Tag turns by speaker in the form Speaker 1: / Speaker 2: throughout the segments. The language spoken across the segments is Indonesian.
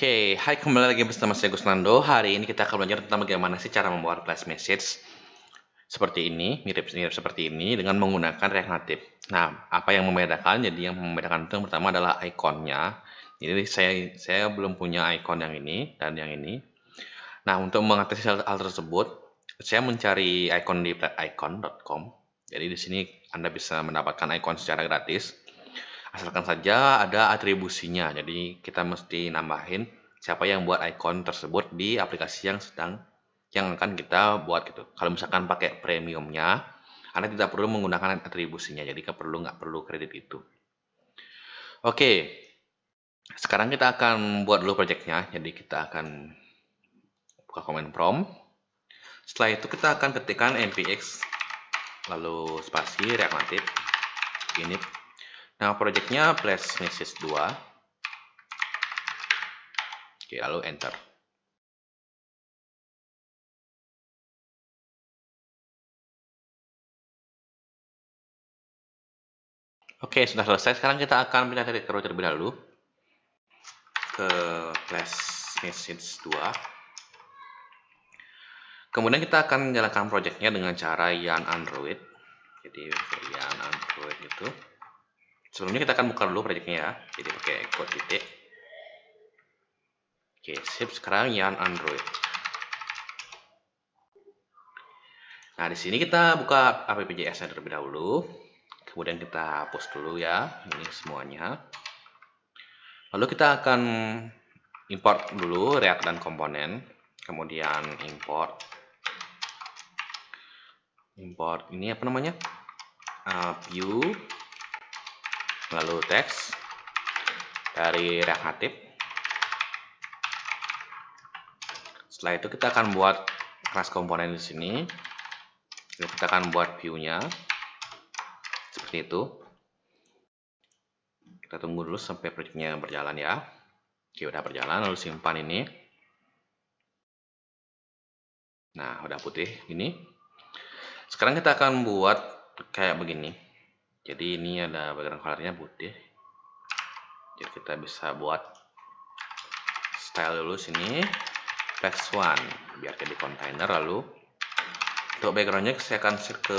Speaker 1: Oke, hai kembali lagi bersama saya Gusnando. Hari ini kita akan belajar tentang bagaimana sih cara membuat flash message seperti ini, mirip-mirip seperti ini dengan menggunakan React Native. Nah, apa yang membedakan? Jadi yang membedakan itu yang pertama adalah ikonnya. Jadi saya belum punya ikon yang ini dan yang ini. Nah, untuk mengatasi hal tersebut, saya mencari ikon di icon.com. Jadi di sini Anda bisa mendapatkan ikon secara gratis. Asalkan saja ada atribusinya. Jadi kita mesti nambahin siapa yang buat icon tersebut di aplikasi yang akan kita buat gitu. Kalau misalkan pakai premiumnya, Anda tidak perlu menggunakan atribusinya. Jadi nggak perlu kredit itu. Oke, sekarang kita akan buat dulu projectnya. Jadi kita akan buka command prompt. Setelah itu kita akan ketikkan npx lalu spasi React Native init. Nah, projectnya flash message 2. Oke, lalu enter. Oke, sudah selesai. Sekarang kita akan pindah titik terlebih dahulu ke flash message 2. Kemudian kita akan menjalankan projectnya dengan cara yarn Android. Jadi yarn Android itu. Sebelumnya kita akan buka dulu projectnya ya. Jadi pakai code titik. Oke, sip. Sekarang yarn Android. Nah, di sini kita buka appjs-nya terlebih dahulu. Kemudian kita hapus dulu ya, ini semuanya. Lalu kita akan import dulu React dan komponen. Kemudian import ini apa namanya? View, lalu text dari React Native. Setelah itu kita akan buat kelas komponen di sini. Lalu kita akan buat view-nya seperti itu. Kita tunggu dulu sampai projectnya berjalan ya. Oke, udah berjalan, lalu simpan ini. Nah, udah putih ini. Sekarang kita akan buat kayak begini. Jadi ini ada background colornya putih. Jadi kita bisa buat style dulu sini. Text one biar jadi container. Lalu untuk backgroundnya saya akan set ke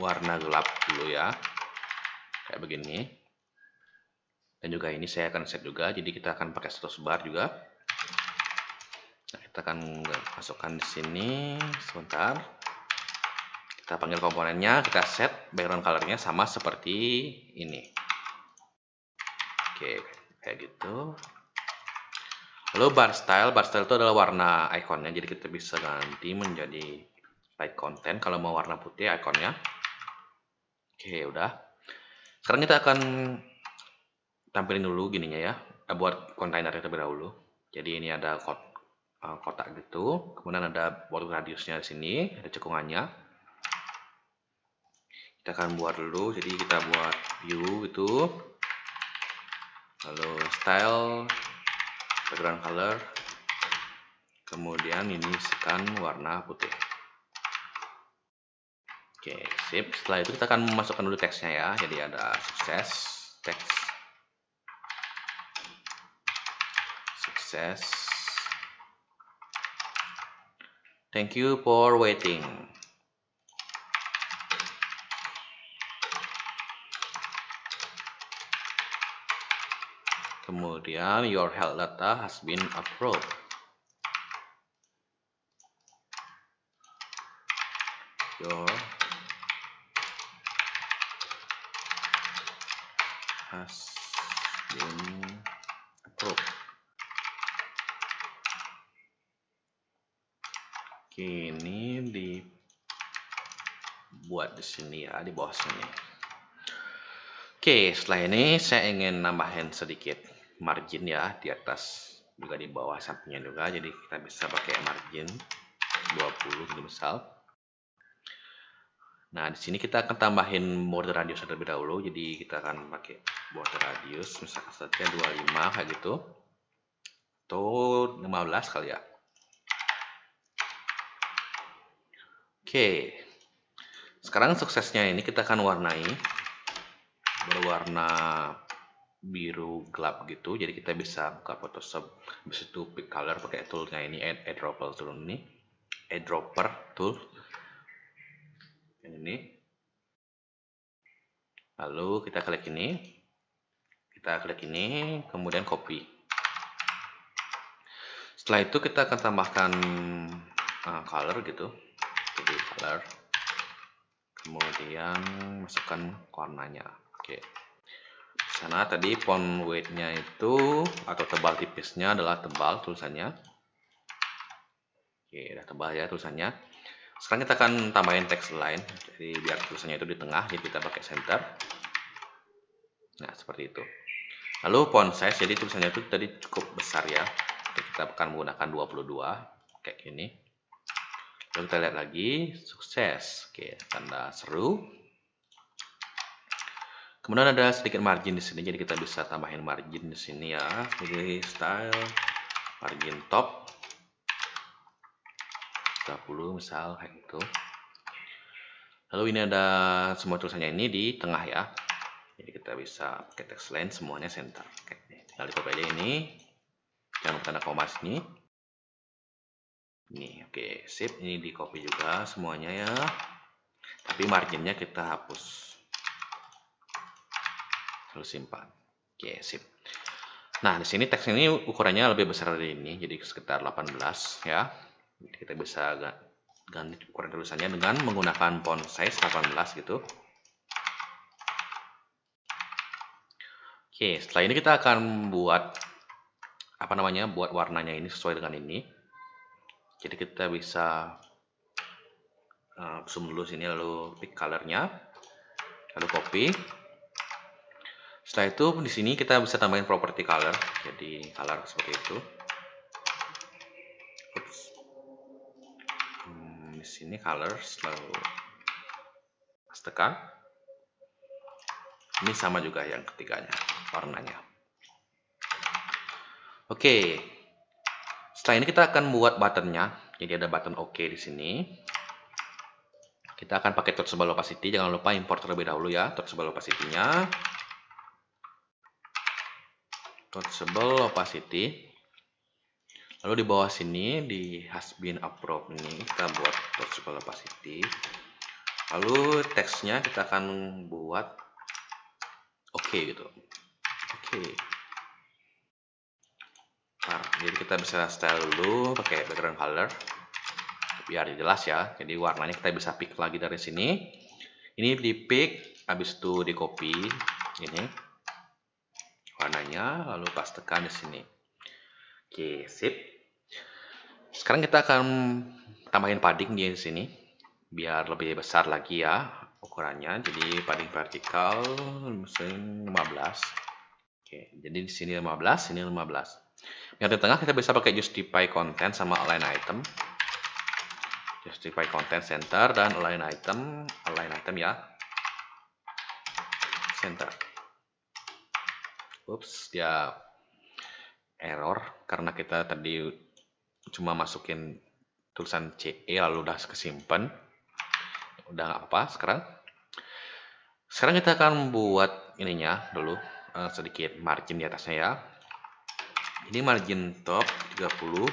Speaker 1: warna gelap dulu ya, kayak begini. Dan juga ini saya akan set juga, jadi kita akan pakai status bar juga. Nah, kita akan masukkan di sini sebentar. Kita panggil komponennya, kita set background colornya sama seperti ini. Oke, kayak gitu. Lalu bar style itu adalah warna ikonnya, jadi kita bisa ganti menjadi light content kalau mau warna putih ikonnya. Oke, udah. Sekarang kita akan tampilin dulu gininya ya, buat kontainernya terlebih dahulu. Jadi ini ada kotak gitu, kemudian ada border radiusnya di sini, ada cekungannya. Kita akan buat dulu, jadi kita buat view itu, lalu style, background color, kemudian ini isikan warna putih. Oke, sip. Setelah itu kita akan memasukkan dulu teksnya ya. Jadi ada sukses. Thank you for waiting. Kemudian your health data has been approved. Your has been approved. Oke, ini dibuat di sini ya, di bawah sini. Oke, setelah ini saya ingin nambahin sedikit margin ya di atas juga di bawah sampingnya juga, jadi kita bisa pakai margin 20 gitu misal. Nah, di sini kita akan tambahin border radius terlebih dahulu, jadi kita akan pakai border radius misalkan saja 25 kayak gitu, atau 15 kali ya. Oke, sekarang suksesnya ini kita akan warnai berwarna biru gelap gitu. Jadi kita bisa buka Photoshop, habis itu pick color pakai toolnya ini, eyedropper tool ini, eyedropper tool ini. Lalu kita klik ini, kemudian copy. Setelah itu kita akan tambahkan color gitu, jadi color, kemudian masukkan warnanya. Oke. Sana tadi font weight-nya itu atau tebal tipisnya adalah tebal tulisannya. Oke, udah tebal ya tulisannya. Sekarang kita akan tambahin teks lain, jadi biar tulisannya itu di tengah, jadi kita pakai center. Nah, seperti itu. Lalu font size, jadi tulisannya itu tadi cukup besar ya. Jadi kita akan menggunakan 22 kayak gini. Lalu kita lihat lagi, sukses. Oke, tanda seru. Kemudian ada sedikit margin di sini, jadi kita bisa tambahin margin di sini ya. Jadi style margin top 30 misal kayak gitu. Lalu ini ada semua tulisannya ini di tengah ya. Jadi kita bisa pakai teks lain semuanya center. Oke, tinggal di copy aja ini. Jangan lupa tanda koma sini. Ini oke, sip. Ini di copy juga semuanya ya. Tapi marginnya kita hapus. Lalu simpan. Oke, sip. Nah, di sini teks ini ukurannya lebih besar dari ini, jadi sekitar 18 ya. Jadi kita bisa ganti ukuran tulisannya dengan menggunakan font size 18 gitu. Oke, setelah ini kita akan buat buat warnanya ini sesuai dengan ini. Jadi kita bisa zoom dulu sini, lalu pick colornya, lalu copy. Setelah itu di sini kita bisa tambahin property color, jadi color seperti itu. Oops. Di sini colors, lalu tekan. Ini sama juga yang ketiganya, warnanya. Oke. Setelah ini kita akan buat buttonnya. Jadi ada button OK di sini. Kita akan pakai touchable opacity. Jangan lupa import terlebih dahulu ya touchable opacity-nya. Touchable opacity. Lalu di bawah sini di has been approved ini kita buat touchable opacity. Lalu teksnya kita akan buat OK gitu. Oke. Nah, jadi kita bisa style dulu pakai background color biar jelas ya. Jadi warnanya kita bisa pick lagi dari sini. Ini di pick, habis itu di copy ini warnanya, lalu pastekan di sini. Oke, sip. Sekarang kita akan tambahin padding di sini biar lebih besar lagi ya ukurannya. Jadi padding vertikal misalnya 15. Oke, jadi di sini 15, sini 15. Yang di tengah kita bisa pakai justify content sama align item. Justify content center dan align item ya. Center. Ups, dia error karena kita tadi cuma masukin tulisan CE lalu udah kesimpan. Udah nggak apa-apa sekarang. Sekarang kita akan buat ininya dulu sedikit margin di atasnya ya. Ini margin top 30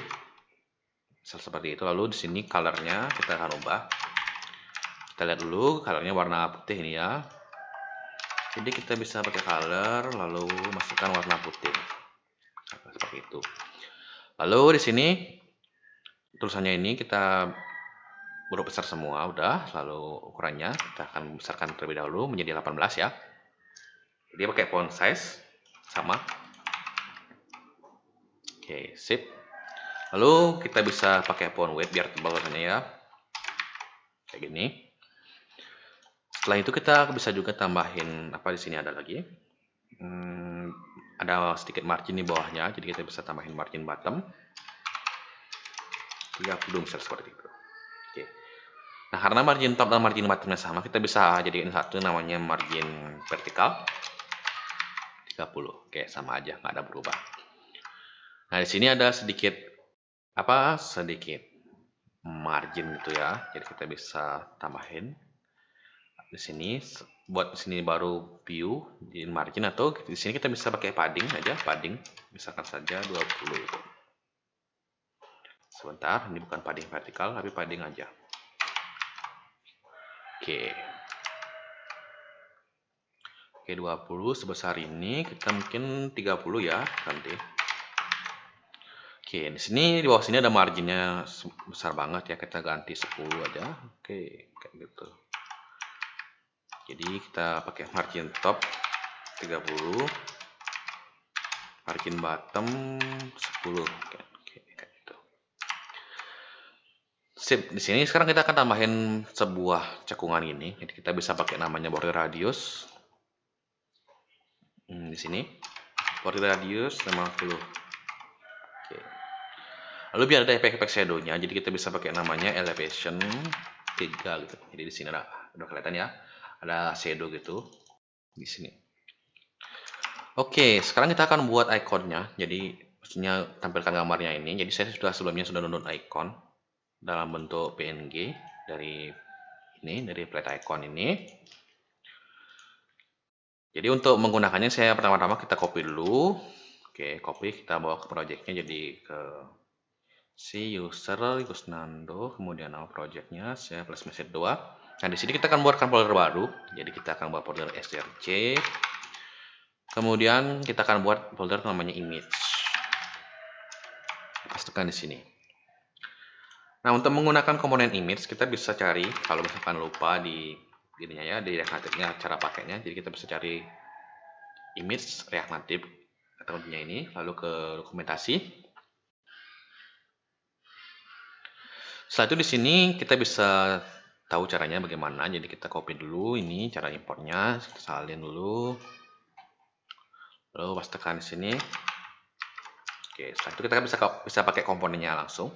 Speaker 1: seperti itu. Lalu di sini colornya kita akan ubah. Kita lihat dulu colornya warna putih ini ya. Jadi kita bisa pakai color lalu masukkan warna putih seperti itu. Lalu di sini tulisannya ini kita huruf besar semua udah. Lalu ukurannya kita akan besarkan terlebih dahulu menjadi 18 ya. Jadi pakai font size sama. Oke, sip. Lalu kita bisa pakai font weight biar tebal tulisannya ya. Kayak gini. Setelah itu kita bisa juga tambahin apa di sini ada lagi. Ada sedikit margin di bawahnya, jadi kita bisa tambahin margin bottom. 30 misal seperti itu. Oke. Nah, karena margin top dan margin bottomnya sama, kita bisa jadikan satu namanya margin vertikal. 30. Oke, sama aja, nggak ada berubah. Nah, di sini ada sedikit margin gitu ya. Jadi kita bisa tambahin di sini buat di sini baru view di margin, atau di sini kita bisa pakai padding aja, padding misalkan saja 20 itu. Sebentar, ini bukan padding vertikal tapi padding aja. Oke. Oke, 20 sebesar ini, kita mungkin 30 ya nanti. Oke, di sini di bawah sini ada marginnya besar banget ya, kita ganti 10 aja. Oke, kayak gitu. Jadi kita pakai margin top 30, margin bottom 10. Oke, kayak gitu. Sip, di sini sekarang kita akan tambahin sebuah cekungan ini. Jadi kita bisa pakai namanya border radius. Di sini border radius 50. Oke. Lalu biar ada efek-efek shadow-nya, jadi kita bisa pakai namanya elevation 3 gitu. Jadi di sini udah kelihatan ya, ada shadow gitu di sini. Oke, sekarang kita akan buat ikonnya. Jadi maksudnya tampilkan gambarnya ini. Jadi saya sebelumnya sudah download icon dalam bentuk PNG dari plate icon ini. Jadi untuk menggunakannya saya pertama-tama kita copy dulu. Oke, copy, kita bawa ke projectnya, jadi ke si user Gusnando, kemudian nama projectnya saya plus message 2. Nah, di sini kita akan buatkan folder baru. Jadi kita akan buat folder src. Kemudian kita akan buat folder namanya image. Pastikan di sini. Nah, untuk menggunakan komponen image kita bisa cari, kalau misalkan lupa di ininya ya, di React Native-nya cara pakainya. Jadi kita bisa cari image React Native account-nya ini, lalu ke dokumentasi. Setelah itu di sini kita bisa tahu caranya bagaimana. Jadi kita copy dulu ini cara importnya, kita salin dulu. Lalu pastikan di sini. Oke, setelah itu kita bisa pakai komponennya langsung.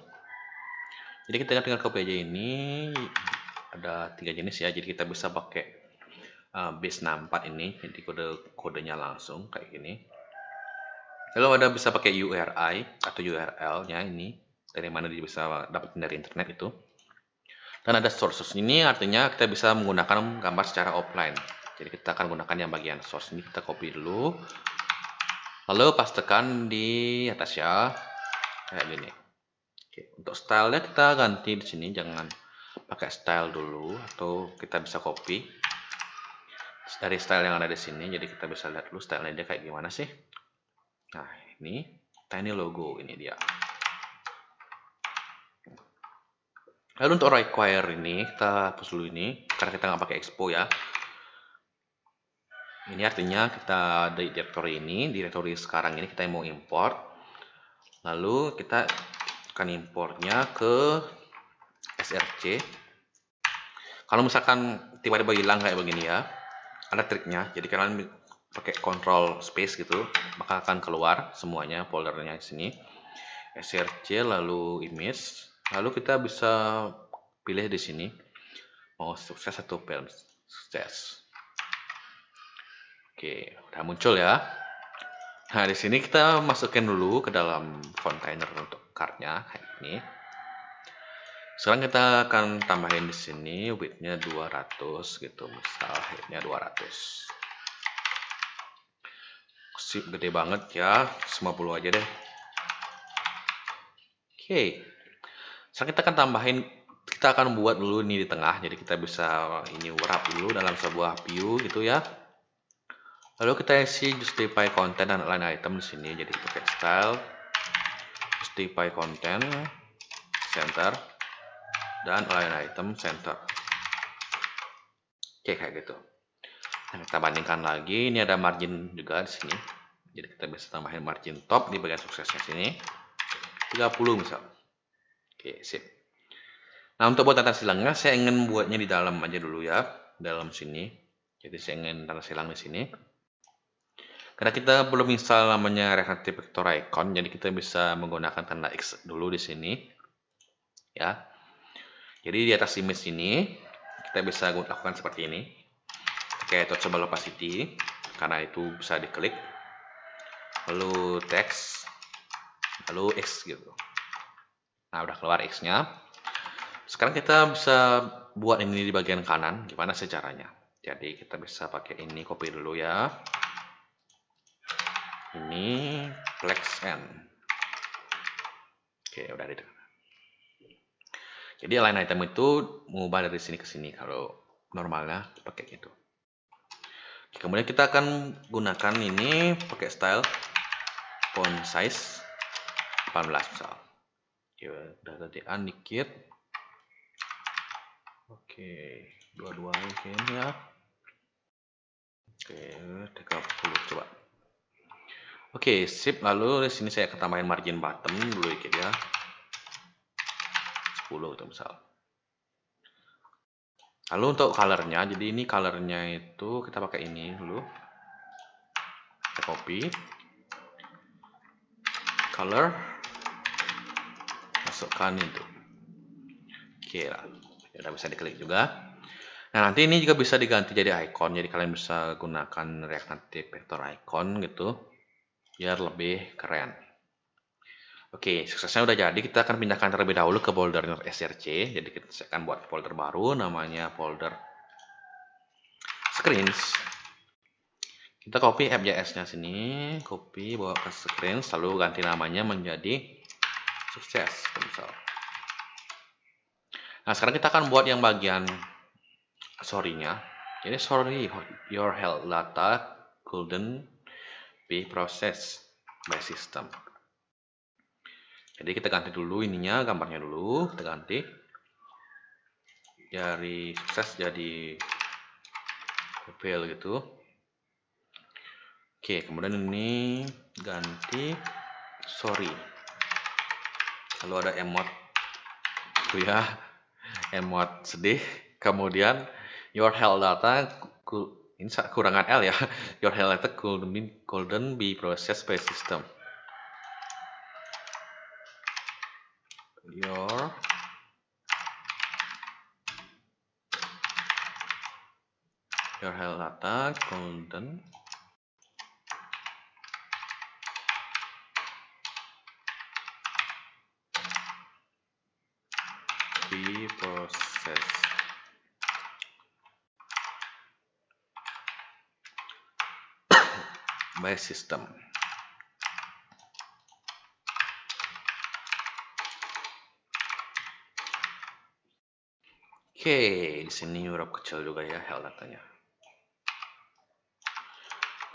Speaker 1: Jadi kita tinggal copy aja ini. Ada 3 jenis ya. Jadi kita bisa pakai base 64 ini, jadi kodenya langsung kayak gini. Lalu ada bisa pakai URI atau URL-nya ini, dari mana dia bisa dapetin dari internet itu. Dan ada sources, ini artinya kita bisa menggunakan gambar secara offline. Jadi kita akan gunakan yang bagian source ini, kita copy dulu. Lalu pastekan di atas ya, kayak gini. Oke, untuk stylenya kita ganti di sini, jangan pakai style dulu, atau kita bisa copy dari style yang ada di sini. Jadi kita bisa lihat dulu stylenya dia kayak gimana sih. Nah, ini tiny logo, ini dia. Lalu untuk require ini kita hapus dulu ini karena kita nggak pakai expo ya. Ini artinya kita di directory sekarang ini kita mau import. Lalu kita akan importnya ke src. Kalau misalkan tiba-tiba hilang kayak begini ya, ada triknya. Jadi kalian pakai control space gitu, maka akan keluar semuanya foldernya di sini. src lalu image, lalu kita bisa pilih di sini mau sukses atau fail sukses. Oke, udah muncul ya. Nah, di sini kita masukin dulu ke dalam container untuk card-nya kayak ini. Sekarang kita akan tambahin di sini width-nya 200 gitu, misal height-nya 200. Sip, gede banget ya, 50 aja deh. Oke. Sekarang kita akan tambahin, kita akan buat dulu ini di tengah, jadi kita bisa ini wrap dulu dalam sebuah view gitu ya. Lalu kita isi justify content dan align item di sini. Jadi kita pakai style, justify content, center, dan align item center. Oke, kayak gitu. Nah, kita bandingkan lagi. Ini ada margin juga di sini. Jadi kita bisa tambahin margin top di bagian suksesnya sini. 30 misal. Oke, sip. Nah, untuk buat tanda silangnya, saya ingin buatnya di dalam aja dulu ya, dalam sini. Jadi saya ingin tanda silang di sini. Karena kita belum install namanya React Native Vector Icon, jadi kita bisa menggunakan tanda X dulu di sini, ya. Jadi di atas image ini kita bisa lakukan seperti ini, kayak touchable opacity, karena itu bisa diklik, lalu text, lalu X gitu. Nah, udah keluar X-nya. Sekarang kita bisa buat ini di bagian kanan. Gimana sih caranya? Jadi kita bisa pakai ini, copy dulu ya. Ini flex n. Oke, udah di. Jadi line item itu mengubah dari sini ke sini, kalau normalnya pakai gitu. Kemudian kita akan gunakan ini pakai style font size 18 misal. Oke, udah gantian dikit. Oke, 22 mungkin ya. Oke, 30 coba. Oke, sip. Lalu di sini saya akan tambahin margin bottom dulu dikit ya. 10 itu misal. Lalu untuk colornya, jadi ini colornya itu kita pakai ini dulu. Kita copy. Color. Masukkan itu. Oke lah. Udah bisa diklik juga. Nah, nanti ini juga bisa diganti jadi icon. Jadi kalian bisa gunakan React Native vector icon gitu. Biar lebih keren. Oke, suksesnya udah jadi. Kita akan pindahkan terlebih dahulu ke folder src. Jadi kita akan buat folder baru, namanya folder screens. Kita copy app.js-nya sini, copy bawa ke screens, lalu ganti namanya menjadi sukses. Nah, sekarang kita akan buat yang bagian sorry-nya. Jadi sorry, your health data couldn't be processed by system. Jadi kita ganti dulu ininya, gambarnya dulu, kita ganti dari sukses jadi fail gitu. Oke, kemudian ini ganti sorry. Lalu ada emot itu ya, emot sedih. Kemudian your health data ini kurangan L ya. Your health data couldn't be processed by system. Your health data couldn't be processed by system. Oke, di sini huruf kecil juga ya health datanya.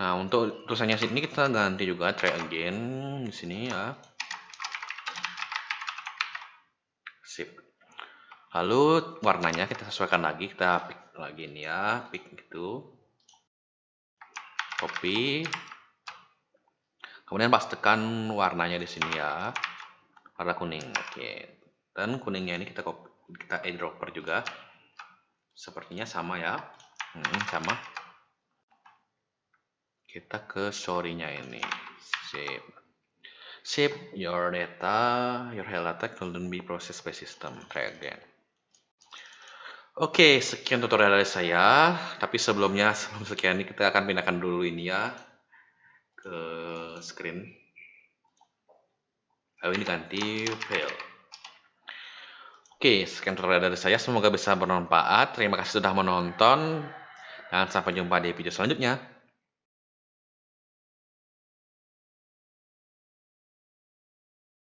Speaker 1: Nah, untuk tulisannya sini kita ganti juga try again di sini ya. Sip. Lalu warnanya kita sesuaikan lagi, kita pick lagi ini ya, pick gitu. Copy. Kemudian pastikan warnanya di sini ya. Warna kuning. Oke. Dan kuningnya ini kita eyedropper juga. Sepertinya sama ya. Sama. Kita ke sorry-nya ini. Sip. Your health data couldn't be processed by system. Try again. Oke, sekian tutorial dari saya. Tapi sebelum sekian ini kita akan pindahkan dulu ini ya ke screen. Lalu ini ganti fail. Oke, sekian tutorial dari saya. Semoga bisa bermanfaat. Terima kasih sudah menonton. Dan sampai jumpa di video selanjutnya.